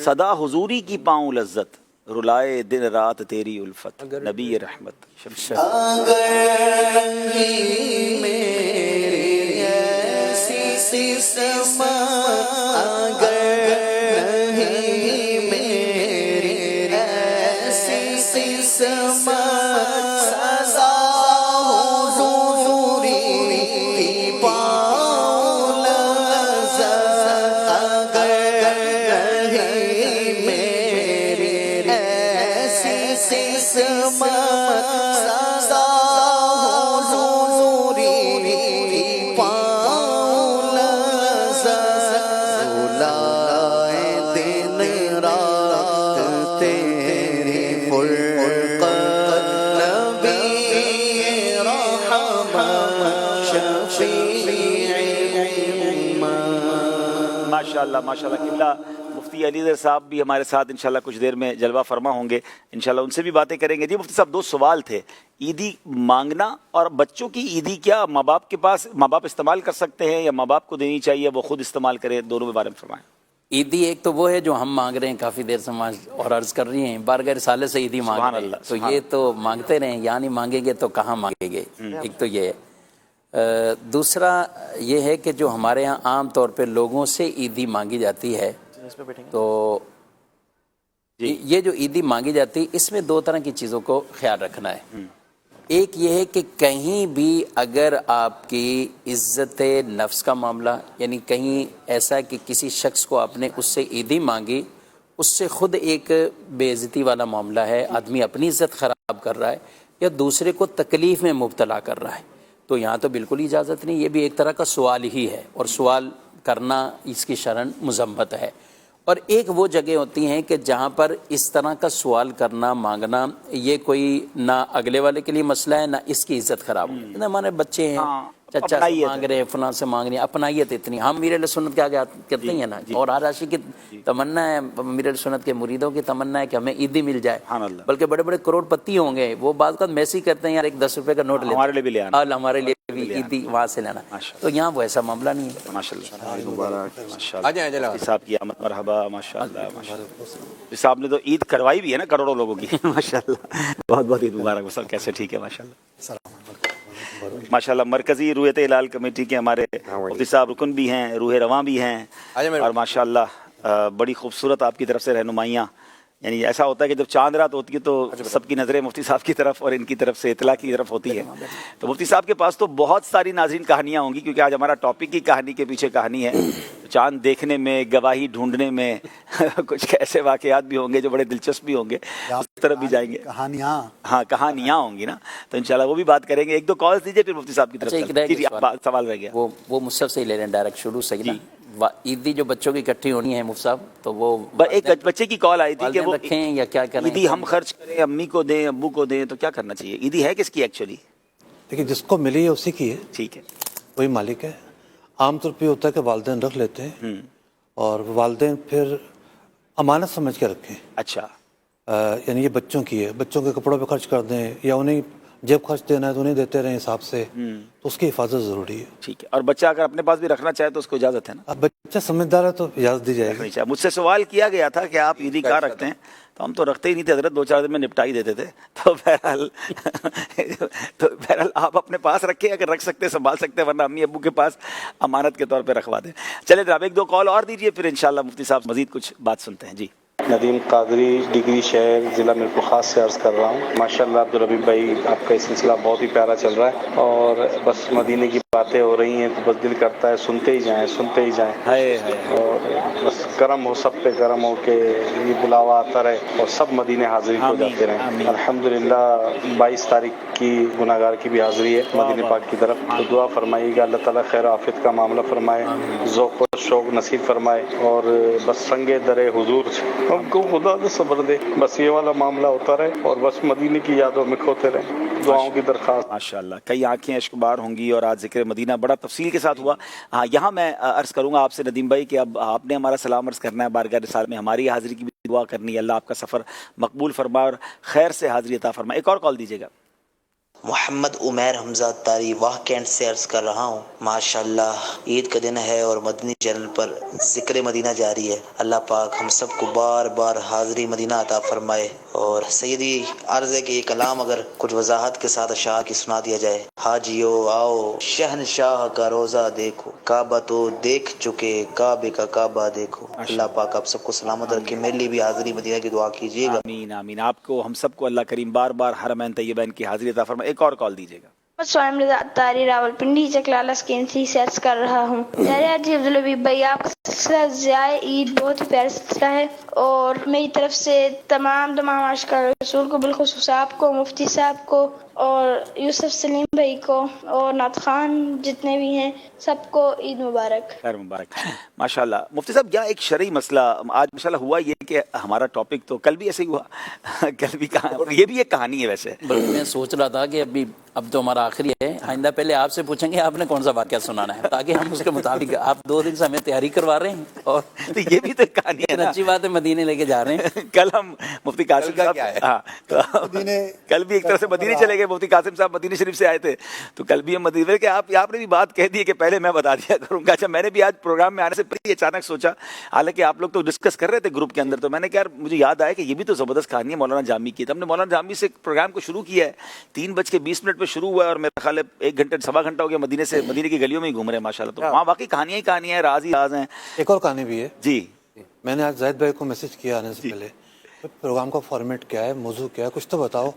صدا حضوری کی پاؤں لذت, رلائے دن رات تیری الفت, نبی رحمت. اگر نہیں میری ایسی قسمت, اگر شفیع الامة. ماشاءاللہ ماشاءاللہ. قبلہ مفتی علی زر صاحب بھی ہمارے ساتھ انشاءاللہ کچھ دیر میں جلوہ فرما ہوں گے، انشاءاللہ ان سے بھی باتیں کریں گے. جی مفتی صاحب، 2 سوال تھے. عیدی مانگنا اور بچوں کی عیدی کیا ماں باپ کے پاس ماں باپ استعمال کر سکتے ہیں یا ماں باپ کو دینی چاہیے وہ خود استعمال کرے؟ دونوں کے بارے میں فرمائیں. عیدی ایک تو وہ ہے جو ہم مانگ رہے ہیں، کافی دیر سے اور عرض کر رہی ہیں، بارگاہ رسالے سے عیدی مانگ رہے ہیں، تو یہ تو مانگتے رہیں، یا نہیں مانگیں گے تو کہاں مانگیں گے. ایک تو یہ ہے. دوسرا یہ ہے کہ جو ہمارے ہاں عام طور پہ لوگوں سے عیدی مانگی جاتی ہے، تو یہ جو عیدی مانگی جاتی ہے اس میں 2 طرح کی چیزوں کو خیال رکھنا ہے. ایک یہ ہے کہ کہیں بھی اگر آپ کی عزت نفس کا معاملہ، یعنی کہیں ایسا کہ کسی شخص کو آپ نے اس سے عیدی مانگی، اس سے خود ایک بے عزتی والا معاملہ ہے، آدمی اپنی عزت خراب کر رہا ہے یا دوسرے کو تکلیف میں مبتلا کر رہا ہے، تو یہاں تو بالکل اجازت نہیں. یہ بھی ایک طرح کا سوال ہی ہے، اور سوال کرنا اس کی شرعاً مذمت ہے. اور ایک وہ جگہ ہوتی ہیں کہ جہاں پر اس طرح کا سوال کرنا، مانگنا، یہ کوئی نہ اگلے والے کے لیے مسئلہ ہے، نہ اس کی عزت خراب ہو. ہمارے بچے ہیں، چچا سے مانگ رہے ہیں، فلاں سے مانگ رہے ہیں، اپنائیت اتنی. ہم میر علیہ سنت کے آگے کرتے ہیں نا، اور ہر عاشق کی تمنا ہے، میر علیہ سنت کے مریدوں کی تمنا ہے کہ ہمیں عیدی مل جائے. بلکہ بڑے بڑے کروڑ پتی ہوں گے، وہ بعض اوقات میسج کرتے ہیں، یار ایک 10 روپے کا نوٹ لے، ہمارے لیے بھی لے آنا، ہمارے لیے بھی عیدی وہاں سے لینا. تو یہاں وہ ایسا معاملہ نہیں ہے. ماشاءاللہ ماشاءاللہ. صاحب کی آمد مرحبا. ماشاءاللہ ماشاءاللہ. صاحب نے تو عید کروائی بھی ہے نا کروڑوں لوگوں کی. ماشاءاللہ بہت بہت عید مبارک. سب کیسے ٹھیک ہے؟ ماشاءاللہ ماشاءاللہ. مرکزی روحیت ہلال کمیٹی کے ہمارے مفتی صاحب رکن بھی ہیں، روح رواں بھی ہیں، اور ماشاءاللہ بڑی خوبصورت آپ کی طرف سے رہنمائیاں. یعنی ایسا ہوتا ہے کہ جب چاند رات ہوتی ہے تو سب کی نظریں مفتی صاحب کی طرف اور ان کی طرف سے اطلاع کی طرف ہوتی ہے. تو مفتی صاحب کے پاس تو بہت ساری ناظرین کہانیاں ہوں گی، کیونکہ آج ہمارا ٹاپک ہی کہانی کے پیچھے کہانی ہے. چاند دیکھنے میں، گواہی ڈھونڈنے میں کچھ ایسے واقعات بھی ہوں گے جو بڑے دلچسپ بھی ہوں گے، اس طرف بھی جائیں گے. کہانیاں ہوں گی نا، تو انشاءاللہ وہ بھی بات کریں گے. 1-2 کالز دیجیے پھر مفتی صاحب کی طرف. سوال رہ گیا وہ مجھ سے لے رہے ہیں ڈائریکٹ شروع سے. عیدی جو بچوں کی اکٹھی ہونی ہے مفتی صاحب، تو وہ ایک بچے کی کال آئی تھی کہ وہ رکھیں یا کیا کریں، عیدی ہم خرچ کریں، امی کو دیں، ابو کو دیں، تو کیا کرنا چاہیے؟ عیدی ہے کس کی ایکچولی؟ دیکھیے جس کو ملی ہے اسی کی ہے. ٹھیک ہے، وہی مالک ہے. عام طور پہ ہوتا ہے کہ والدین رکھ لیتے ہیں اور والدین پھر امانت سمجھ کے رکھیں. اچھا، یعنی یہ بچوں کی ہے، بچوں کے کپڑوں پہ خرچ کر دیں یا انہیں جیب خرچ دینا ہے تو انہیں دیتے رہیں حساب سے، تو اس کی حفاظت ضروری ہے. ٹھیک ہے. اور بچہ اگر اپنے پاس بھی رکھنا چاہے تو اس کو اجازت ہے نا؟ اب بچہ سمجھدار ہے تو اجازت دی جائے گی. مجھ سے سوال کیا گیا تھا کہ آپ عیدی کہاں رکھتے ہیں، تو ہم تو رکھتے ہی نہیں تھے حضرت، 2-4 دن میں نپٹا ہی دیتے تھے. تو بہرحال آپ اپنے پاس رکھیں، اگر رکھ سکتے سنبھال سکتے، ورنہ امی ابو کے پاس امانت کے طور پہ رکھوا دیں. چلے جناب 1-2 کال اور دیجیے، پھر انشاءاللہ مفتی صاحب مزید کچھ بات سنتے ہیں. جی ندیم قادری، ڈگری شہر، ضلع میرپور خاص سے عرض کر رہا ہوں. ماشاءاللہ عبدالحبیب بھائی آپ کا یہ سلسلہ بہت ہی پیارا چل رہا ہے، اور بس مدینے کی باتیں ہو رہی ہیں تو بس دل کرتا ہے سنتے ہی جائیں. اور بس کرم ہو، سب پہ کرم ہو کہ یہ بلاوا آتا رہے اور سب مدینے حاضری کو جاتے رہیں. الحمدللہ 22 تاریخ کی گناہگار کی بھی حاضری ہے مدینے پاک کی طرف، تو دعا فرمائیے گا اللہ تعالیٰ خیر و عافیت کا معاملہ فرمائے، ذوق و شوق نصیب فرمائے، اور بس سنگ در حضور ہم کو خدا نے صبر دے. بس یہ والا معاملہ ہوتا رہے اور بس مدینے کی یادوں میں کھوتے رہے. دعاؤں کی درخواست. ماشاءاللہ کئی آنکھیں اشکبار ہوں گی، اور آج ذکر مدینہ بڑا تفصیل کے ساتھ ہوا. ہاں یہاں میں عرض کروں گا آپ سے ندیم بھائی کہ اب آپ نے ہمارا سلام عرض کرنا ہے بارگاہ رسالہ میں، ہماری حاضری کی بھی دعا کرنی ہے، اللہ آپ کا سفر مقبول فرمائے اور خیر سے حاضری عطا فرمائے. ایک اور کال دیجیے گا. محمد عمیر حمزہ تاری واہ کینٹ سے عرض کر رہا ہوں. ماشاءاللہ عید کا دن ہے اور مدنی چینل پر ذکر مدینہ جاری ہے. اللہ پاک ہم سب کو بار بار حاضری مدینہ عطا فرمائے. اور سیدی عرض ہے کہ یہ کلام اگر کچھ وضاحت کے ساتھ اشعار کی سنا دیا جائے. حاجیو آؤ شہنشاہ کا روزہ دیکھو، کعبہ تو دیکھ چکے، کعبے کا کعبہ دیکھو. اللہ پاک آپ سب کو سلامت رکھے. میرے لیے بھی حاضری مدینہ کی دعا کیجیے گا. آمین آمین. آپ کو ہم سب کو اللہ کریم بار بار حرمین طیبین کی حاضری عطا فرمائے. ایک اور کال دیجیے گا. سوائم رضا تاری راولپنڈی چکلالہ سکینسی سے عرض کر رہا ہوں. جی عبدالحبیب بھائی آپ کا سلسلہ ضیاء عید بہت ہی پیارا سلسلہ ہے، اور میری طرف سے تمام عاشقاء رسول کو، بالخصوص آپ کو، مفتی صاحب کو، اور یوسف سلیم بھائی کو، اور نعت خان جتنے بھی ہیں، سب کو عید مبارک. خیر مبارک. ماشاءاللہ مفتی صاحب یہاں ایک شرعی مسئلہ آج ماشاءاللہ ہوا یہ کہ ہمارا ٹاپک تو کل بھی ایسے ہی ہوا، کل بھی یہ بھی ایک کہانی ہے. ویسے میں سوچ رہا تھا کہ ابھی اب تو ہمارا آخری ہے، آئندہ پہلے آپ سے پوچھیں گے آپ نے کون سا واقعہ سنانا ہے، تاکہ ہم اس کے مطابق، آپ 2 دن سے ہمیں تیاری کروا رہے ہیں اور تو یہ بھی تو کہانی ہے نا، اچھی بات ہے مدینے لے کے جا رہے ہیں. کل ہم مفتی قاسم صاحب، ہاں کل بھی ایک طرح سے مدینے چلے گئے، مفتی قاسم صاحب مدینے شریف سے آئے تھے، تو کل بھی ہم مدینے کہ آپ نے بھی بات کہہ دی کہ پہلے میں بتا دیا کروں گا. اچھا، میں نے بھی آج پروگرام میں آنے سے پہلے اچانک سوچا، حالانکہ آپ لوگ تو ڈسکس کر رہے تھے گروپ کے اندر، تو میں نے کہا یار مجھے یاد آیا کہ یہ بھی تو زبردست کہانی ہے مولانا جامی کی. تو ہم نے مولانا جامی سے پروگرام کو شروع کیا ہے، 3:20 پہ شروع ہوا ہے، اور میرا خیال ہے 1 گھنٹے سوا گھنٹہ ہو گیا مدینے کی گلیوں میں ہی گھوم رہے ہیں ماشاءاللہ. تو وہاں واقعی کہانیاں ہی کہانیاں ہیں، راز ہی راز ہیں. ایک اور کہانی بھی ہے جی، میں نے آج زاہد بھائی کو میسج کیا آنے سے پہلے، پروگرام کا فارمیٹ کیا ہے، موضوع کیا ہے، کچھ تو بتاؤ.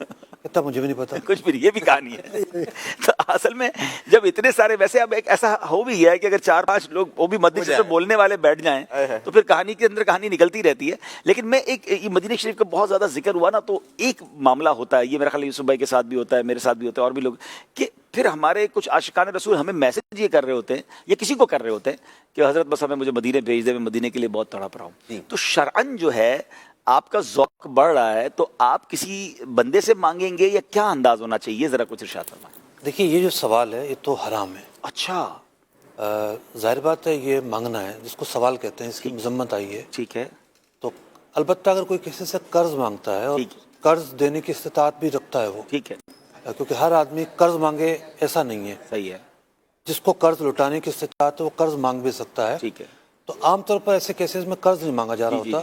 کہتا مجھے بھی نہیں پتا کچھ بھی نہیں، یہ بھی کہانی ہے. تو اصل میں جب اتنے سارے، ویسے اب ایک ایسا ہو بھی گیا ہے کہ اگر 4-5 لوگ وہ بھی مدنی شریف بولنے والے بیٹھ جائیں تو پھر کہانی کے اندر کہانی نکلتی رہتی ہے. لیکن میں ایک مدنی شریف کا بہت زیادہ ذکر ہوا نا، تو ایک معاملہ ہوتا ہے، یہ میرا خیال یوسف بھائی کے ساتھ بھی ہوتا ہے، میرے ساتھ بھی ہوتا ہے، اور بھی لوگ، کہ پھر ہمارے کچھ عاشقان رسول ہمیں میسج یہ کر رہے ہوتے ہیں یا کسی کو کر رہے ہوتے ہیں کہ حضرت بس ہمیں مجھے مدینے بھیج دے، میں مدینے کے لیے بہت تڑپ رہا ہوں. تو شرعن جو ہے آپ کا ذوق بڑھ رہا ہے، تو آپ کسی بندے سے مانگیں گے یا کیا انداز ہونا چاہیے، ذرا کچھ ارشاد فرمائیں. دیکھیے یہ جو سوال ہے یہ تو حرام ہے. اچھا، ظاہر بات ہے یہ مانگنا ہے، جس کو سوال کہتے ہیں، اس کی مذمت آئی ہے. ٹھیک ہے. تو البتہ اگر کوئی کسی سے قرض مانگتا ہے اور قرض دینے کی استطاعت بھی رکھتا ہے وہ، ٹھیک ہے، کیونکہ ہر آدمی قرض مانگے ایسا نہیں ہے. صحیح ہے. جس کو قرض لوٹانے کی استطاعت ہے وہ قرض مانگ بھی سکتا ہے. ٹھیک ہے. تو عام طور پر ایسے کیسز میں قرض نہیں مانگا جا رہا ہوتا،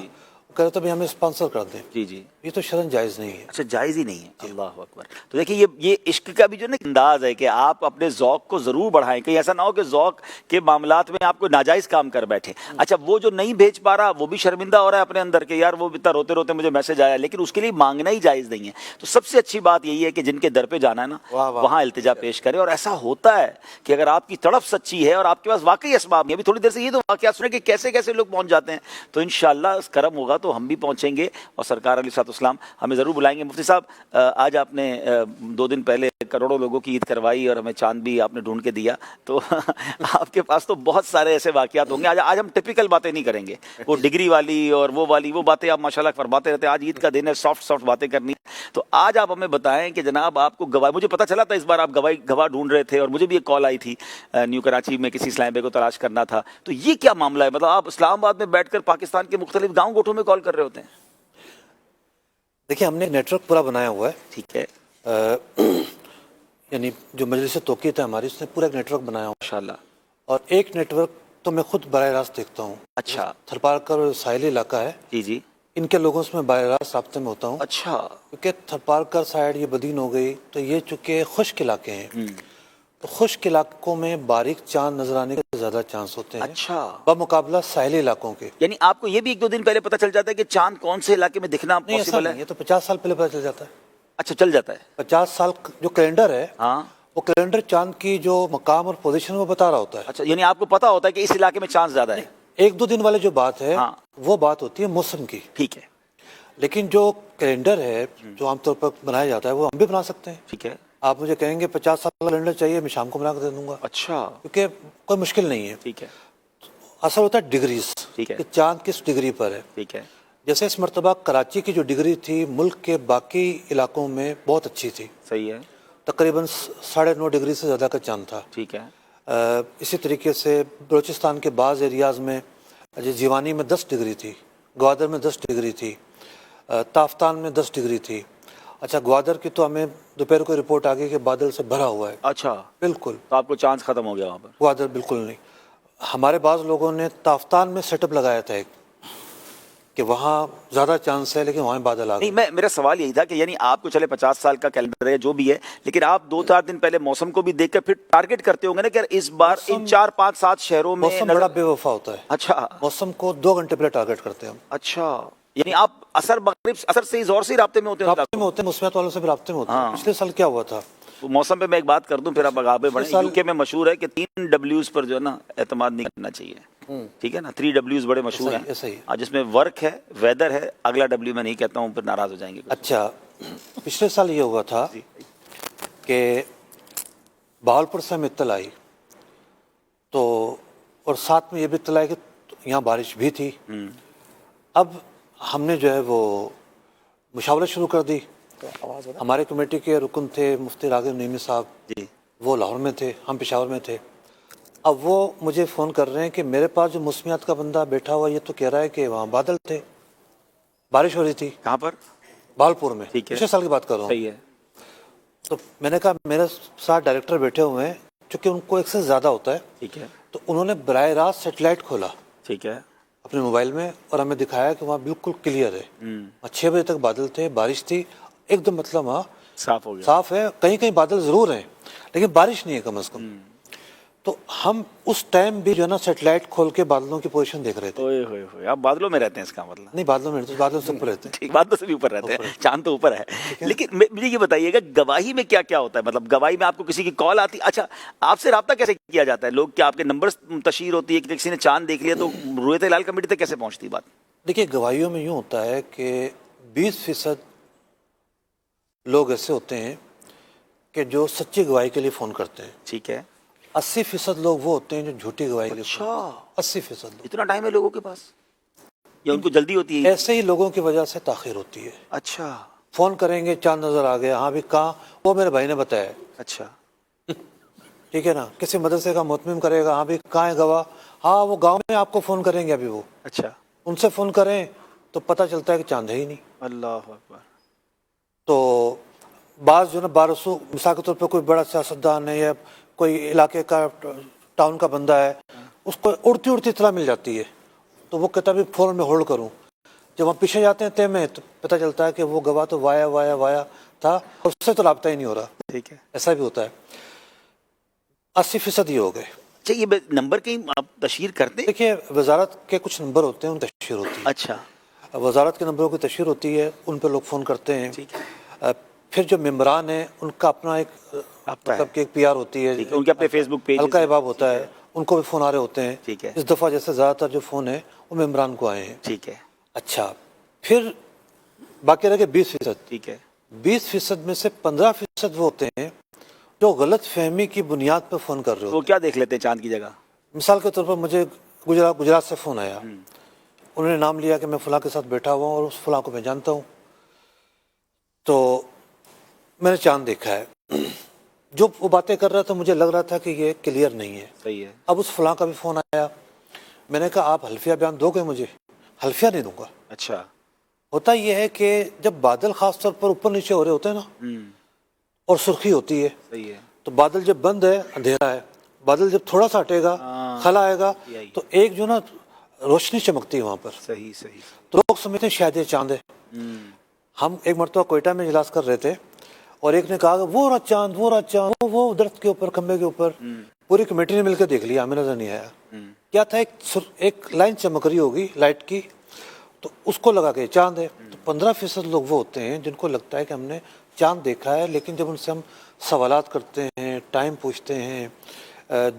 وہ کہہ رہے تو ہمیں اسپانسر کر دیں. جی جی، یہ تو شرعن جائز نہیں ہے. اچھا، جائز ہی نہیں ہے. اللہ اکبر. تو دیکھیے یہ عشق کا بھی جو نا انداز ہے کہ آپ اپنے ذوق کو ضرور بڑھائیں، کہیں ایسا نہ ہو کہ ذوق کے معاملات میں آپ کو ناجائز کام کر بیٹھے. اچھا، وہ جو نہیں بھیج پا رہا وہ بھی شرمندہ ہو رہا ہے اپنے اندر کہ یار وہ اتنا روتے روتے مجھے میسج آیا، لیکن اس کے لیے مانگنا ہی جائز نہیں ہے. تو سب سے اچھی بات یہی ہے کہ جن کے در پہ جانا ہے نا وہاں التجا پیش کرے. اور ایسا ہوتا ہے کہ اگر آپ کی تڑپ سچی ہے اور آپ کے پاس واقعی اسباب ہیں، ابھی تھوڑی دیر سے یہ تو واقعات سنے کہ کیسے کیسے لوگ پہنچ جاتے ہیں، تو انشاءاللہ کرم ہوگا تو ہم بھی پہنچیں گے اور سرکار علیہ الصلوۃ والسلام ہمیں ضرور بلائیں گے. مفتی صاحب، آج آپ نے 2 دن پہلے کروڑوں لوگوں کی عید کروائی اور ہمیں چاند بھی آپ نے ڈھونڈ کے دیا، تو آپ کے پاس تو بہت سارے ایسے واقعات ہوں گے. آج ہم ٹپیکل باتیں نہیں کریں گے، وہ ڈگری والی اور وہ باتیں آپ ماشاءاللہ فرماتے رہتے ہیں. آج عید کا دن ہے، سافٹ باتیں کرنی. تو آج آپ ہمیں بتائیں کہ جناب آپ کو گواہ، مجھے پتا چلا تھا اس بار آپ گواہ ڈھونڈ رہے تھے، اور مجھے بھی ایک کال آئی تھی نیو کراچی میں، کسی اسلام بے کو تلاش کرنا تھا. تو یہ کیا معاملہ ہے؟ مطلب آپ اسلام آباد میں بیٹھ کر پاکستان کے مختلف گاؤں گوٹھوں میں کال کر رہے ہوتے ہیں؟ دیکھیں ہم نے نیٹ ورک پورا بنایا ہوا ہے. ٹھیک ہے. یعنی جو مجلس توقیت ہے ہماری، اس نے پورا ایک نیٹ ورک بنایا ہوا ماشاءاللہ. اور ایک نیٹ ورک تو میں خود براہ راست دیکھتا ہوں. اچھا. تھرپارکر ساحلی علاقہ ہے، جی جی، ان کے لوگوں سے میں براہ راست رابطے میں ہوتا ہوں. اچھا. کیونکہ تھرپارکر سائڈ یہ بدین ہو گئی، تو یہ چونکہ خشک علاقے ہیں، تو خشک علاقوں میں باریک چاند نظر آنے کے زیادہ چانس ہوتے ہیں. اچھا. بمقابلہ ساحلی علاقوں کے. یعنی آپ کو یہ بھی 1-2 دن پہلے پتہ چل جاتا ہے کہ چاند کون سے علاقے میں دکھنا پاسبل ہے؟ یہ تو 50 سال پہلے پتہ چل جاتا ہے. اچھا، چل جاتا ہے. 50 سال جو کیلنڈر ہے، ہاں، وہ کیلنڈر چاند کی جو مقام اور پوزیشن وہ بتا رہا ہوتا ہے. اچھا، یعنی آپ کو پتا ہوتا ہے کہ اس علاقے میں چانس زیادہ ہے. 1-2 دن والے جو بات ہے وہ بات ہوتی ہے موسم کی. ٹھیک ہے. لیکن جو کیلنڈر ہے جو عام طور پر بنایا جاتا ہے وہ ہم بھی بنا سکتے ہیں. ٹھیک ہے. آپ مجھے کہیں گے 50 سال کا کیلنڈر چاہیے، میں شام کو بنا کر دے دوں گا. اچھا. کیونکہ کوئی مشکل نہیں ہے. ٹھیک ہے. اثر ہوتا ہے ڈگریز، ٹھیک ہے، کہ چاند کس ڈگری پر ہے. ٹھیک ہے. جیسے اس مرتبہ کراچی کی جو ڈگری تھی ملک کے باقی علاقوں میں بہت اچھی تھی. صحیح ہے. تقریباً 9.5 ڈگری سے زیادہ کا چاند تھا. ٹھیک ہے. اسی طریقے سے بلوچستان کے بعض ایریاز میں جیوانی میں 10 ڈگری تھی، گوادر میں 10 ڈگری تھی، تافتان میں 10 ڈگری تھی. اچھا، گوادر کی تو ہمیں دوپہر کو رپورٹ آ گئی کہ بادل سے بھرا ہوا ہے. اچھا، بالکل. تو آپ کو چانس ختم ہو گیا وہاں پر؟ گوادر بالکل نہیں. ہمارے بعض لوگوں نے تافتان میں سیٹ اپ لگایا تھا ایک، کہ وہاں زیادہ چانس ہے لیکن وہاں بادل آ گئے. نہیں، میرا سوال یہی تھا کہ یعنی آپ کو چلے 50 سال کا کیلنڈر ہے جو بھی ہے، لیکن آپ 2-4 دن پہلے موسم کو بھی دیکھ کر پھر ٹارگٹ کرتے ہوں گے نا کہ اس بار ان 4-5-7 شہروں میں موسم بڑا بے وفا ہوتا ہے. اچھا. موسم کو 2 گھنٹے پہلے ٹارگٹ کرتے ہیں ہم. اچھا، یعنی آپ اثر سے زور سے رابطے میں ہوتے ہیں؟ رابطے میں ہوتے ہیں، مسمیات والوں سے بھی رابطے میں ہوتے ہیں. پچھلے سال کیا ہوا تھا موسم پہ میں ایک بات کر دوں پھر آپ آگے بڑھیں. یوکے میں مشہور ہے کہ 3 Ws پر جو ہے نا اعتماد نہیں کرنا چاہیے. ٹھیک ہے نا، 3 Ws بڑے مشہور ہیں، جس میں ورک ہے، ویدر ہے، اگلا W میں نہیں کہتا ہوں پھر ناراض ہو جائیں گے. اچھا، پچھلے سال یہ ہوا تھا کہ بہاولپور سے ہمیں اطلاع آئی، تو اور ساتھ میں یہ بھی اطلاع آئی کہ یہاں بارش بھی تھی. اب ہم نے جو ہے وہ مشاورت شروع کر دی ہمارے کمیٹی کے رکن تھے مفتی راغب نعیمی صاحب جی، وہ لاہور میں تھے، ہم پشاور میں تھے. اب وہ مجھے فون کر رہے ہیں کہ میرے پاس جو موسمیات کا بندہ بیٹھا ہوا یہ تو کہہ رہا ہے کہ وہاں بادل تھے، بارش ہو رہی تھی. کہاں پر؟ بھالپور میں. ٹھیک ہے، پچھلے سال کی بات کر رہا ہوں. صحیح ہے. تو میں نے کہا میرے ساتھ ڈائریکٹر بیٹھے ہوئے ہیں چونکہ ان کو ایکسس زیادہ ہوتا ہے. ٹھیک ہے، تو انہوں نے براہ راست سیٹلائٹ کھولا ٹھیک ہے. اپنے موبائل میں اور ہمیں دکھایا کہ وہاں بالکل کلیئر ہے. 6 بجے تک بادل تھے، بارش تھی ایک دم، مطلب وہاں صاف ہو گیا. صاف ہے. کہیں کہیں بادل ضرور ہیں لیکن بارش نہیں ہے کم از کم. تو ہم اس ٹائم بھی جو ہے نا سیٹلائٹ کھول کے بادلوں کی پوزیشن دیکھ رہے تھے. اوئے ہوئے ہوئے، آپ بادلوں میں رہتے ہیں اس کا مطلب؟ نہیں، بادلوں میں نہیں، بادلوں سے اوپر رہتے ہیں. ٹھیک، بادلوں سے بھی اوپر رہتے ہیں، چاند تو اوپر ہے. لیکن مجھے یہ بتائیے گا گواہی میں کیا کیا ہوتا ہے؟ مطلب گواہی میں آپ کو کسی کی کال آتی، اچھا آپ سے رابطہ کیسے کیا جاتا ہے؟ لوگ کیا آپ کے نمبر تشہیر ہوتی ہے کہ کسی نے چاند دیکھ لیا تو رویت ہلال کمیٹی تک کیسے پہنچتی بات؟ دیکھیے گواہیوں میں یوں ہوتا ہے کہ 20% لوگ ایسے ہوتے ہیں کہ جو سچی گواہی کے لیے فون کرتے ہیں. ٹھیک ہے. 80% لوگ وہ ہوتے ہیں جو جھوٹی گواہی کے لیے فون کرتے ہیں. 80% لوگ. اتنا ٹائم ہے لوگوں کے پاس یا ان کو جلدی ہوتی ہے؟ ایسے ہی لوگوں کی وجہ سے تاخیر ہوتی ہے. اچھا. فون کریں گے چاند نظر آ گیا، ہاں بھی کہاں، وہ میرے بھائی نے بتایا. اچھا. ٹھیک ہے نا. کسی مدرسے کا متمم کرے گا، ہاں بھی کہاں ہے گواہ، ہاں وہ گاؤں میں آپ کو فون کریں گے ابھی وہ. اچھا. ان سے فون کریں تو پتہ چلتا ہے کہ چاند ہے ہی نہیں. اللہ اکبر. تو بعض جو نا بارسو مثال کے طور پہ کوئی بڑا سیاستدان ہے یا کوئی علاقے کا ٹاؤن کا بندہ ہے، اس کو اڑتی اڑتی اطلاع مل جاتی ہے تو وہ کہتا ہے فوراً میں ہولڈ کروں. جب ہم پیچھے جاتے ہیں تے میں تو پتہ چلتا ہے کہ وہ گواہ تو وایا تھا اور اس سے تو رابطہ ہی نہیں ہو رہا. ٹھیک ہے. ایسا بھی ہوتا ہے. 80% یہ ہو گئے. اچھا، یہ نمبر کہیں آپ تشہیر کرتے ہیں؟ دیکھیے وزارت کے کچھ نمبر ہوتے ہیں ان تشہیر ہوتی ہے. اچھا. وزارت کے نمبروں کی تشہیر ہوتی ہے، ان پہ لوگ فون کرتے ہیں. ٹھیک ہے. پھر جو ممبران ہیں ان کا اپنا ایک مطلب کہ ایک پی آر ہوتی ہے، ان کے اپنے فیس بک پیج، حلقہ احباب ہوتا ہے، ان کو بھی فون آ رہے ہوتے ہیں. ٹھیک ہے. اس دفعہ جیسے زیادہ تر جو فون ہیں وہ ممبران کو آئے ہیں. ٹھیک ہے. اچھا. پھر باقی رہ گئے 20%. ٹھیک ہے. 20% میں سے 15% وہ ہوتے ہیں جو غلط فہمی کی بنیاد پہ فون کر رہے ہوتے ہیں. وہ کیا دیکھ لیتے ہیں چاند کی جگہ؟ مثال کے طور پر مجھے گجرات سے فون آیا، انہوں نے نام لیا کہ میں فلاں کے ساتھ بیٹھا ہوا ہوں اور اس فلاں کو میں جانتا ہوں، تو میں نے چاند دیکھا ہے. جو وہ باتیں کر رہا تھا مجھے لگ رہا تھا کہ یہ کلیئر نہیں ہے. صحیح ہے. اب اس فلاں کا بھی فون آیا، میں نے کہا آپ حلفیہ بیان دو گے؟ مجھے حلفیہ نہیں دوں گا. اچھا. ہوتا یہ ہے کہ جب بادل خاص طور پر اوپر نیچے ہو رہے ہوتے ہیں نا اور سرخی ہوتی ہے، صحیح ہے، تو بادل جب بند ہے اندھیرا ہے، بادل جب تھوڑا سا ہٹے گا خلا آئے گا تو ایک جو نا روشنی چمکتی ہے وہاں پر. صحیح صحیح. تو لوگ سمجھتے ہیں شاید یہ چاند ہے. ہم ایک مرتبہ کوئٹہ میں اجلاس کر رہے تھے اور ایک نے کہا کہ وہ رہا چاند وہ درخت کے اوپر کھمبے کے اوپر. پوری کمیٹی نے مل کے دیکھ لیا، ہمیں نظر نہیں آیا. کیا تھا، ایک لائن چمک رہی ہوگی لائٹ کی تو اس کو لگا کے چاند ہے. تو 15% لوگ وہ ہوتے ہیں جن کو لگتا ہے کہ ہم نے چاند دیکھا ہے، لیکن جب ان سے ہم سوالات کرتے ہیں، ٹائم پوچھتے ہیں،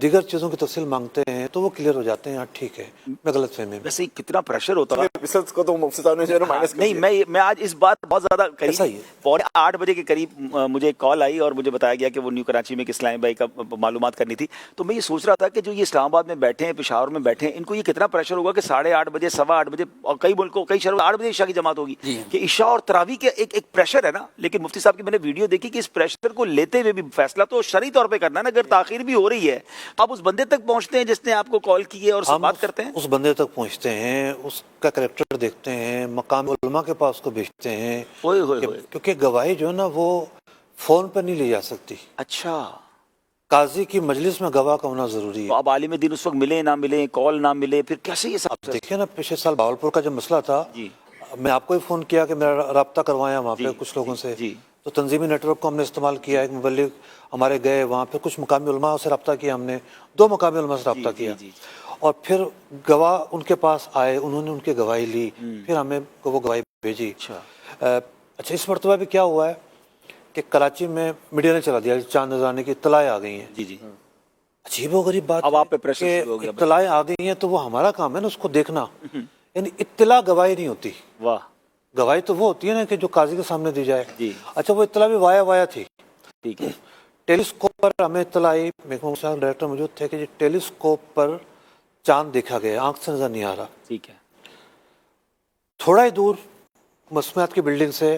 دیگر چیزوں کی تفصیل مانگتے ہیں تو وہ کلیئر ہو جاتے ہیں. ہاں ٹھیک ہے، میں غلط فہمی. ویسے کتنا پریشر ہوتا ہے ریسرچ کو تو مفتی صاحب نے جو ہے مائنس کر دیا. نہیں، میں آج اس بات بہت زیادہ قریب 8:15 بجے کے قریب مجھے ایک کال آئی اور مجھے بتایا گیا کہ وہ نیو کراچی میں اسلام بھائی کا معلومات کرنی تھی. تو میں یہ سوچ رہا تھا کہ جو یہ اسلام آباد میں بیٹھے ہیں، پشاور میں بیٹھے ہیں، ان کو یہ کتنا پریشر ہوگا کہ 8:30 بجے 8:15 بجے اور کئی ملکوں کئی شہروں 8 بجے عشاء کی جماعت ہوگی کہ عشاء اور تراویح کے ایک پریشر ہے نا. لیکن مفتی صاحب کی میں نے ویڈیو دیکھی کہ اس پریشر کو لیتے ہوئے بھی فیصلہ تو شرعی طور پہ کرنا ہے نا. اگر تاخیر بھی ہو رہی ہے آپ اس بندے تک پہنچتے ہیں جس نے آپ کو کال کی ہے اور سے بات کرتے ہیں، اس بندے تک پہنچتے ہیں، اس کا کریکٹر دیکھتے ہیں، مقام علماء کے پاس کو بھیجتے ہیں، کیونکہ گواہی جو ہے نا وہ فون پر نہیں لی جا سکتی. اچھا. قاضی کی مجلس میں گواہ کا ہونا ضروری ہے. اب عالم دین اس وقت ملے نہ ملے، کال نہ ملے، پھر کیسے یہ سب؟ دیکھیں نا پچھلے سال بھاولپور کا جو مسئلہ تھا، میں آپ کو ہی فون کیا کہ میرا رابطہ کروایا وہاں پہ کچھ لوگوں سے. تو تنظیمی نیٹ ورک کو ہم نے استعمال کیا. ایک مبلغ ہمارے گئے وہاں پہ، کچھ مقامی علماء سے رابطہ کیا، ہم نے 2 مقامی علماء سے رابطہ کیا اور پھر گواہ ان کے پاس آئے، انہوں نے ان کی گواہی لی، پھر ہمیں وہ گواہی بھیجی. اچھا اس مرتبہ بھی کیا ہوا ہے کہ کراچی میں میڈیا نے چلا دیا چاند نظر آنے کی اطلاعیں آ گئی ہیں. عجیب و غریب بات کہ اطلاعیں آ گئی ہیں تو وہ ہمارا کام ہے نا اس کو دیکھنا. یعنی اطلاع گواہی نہیں ہوتی. واہ. گواہی تو وہ ہوتی ہے نا کہ جو قاضی کے سامنے دی جائے. اچھا وہ اطلاع بھی وایا تھی. ٹھیک ہے. ٹیلیسکوپ پر ہمیں اطلاع آئی، محکمہ صاحب ڈائریکٹر موجود تھے، کہ جی ٹیلیسکوپ پر چاند دیکھا گیا، آنکھ سے نظر نہیں آ رہا. ٹھیک ہے. تھوڑا ہی دور مسمیات کی بلڈنگ سے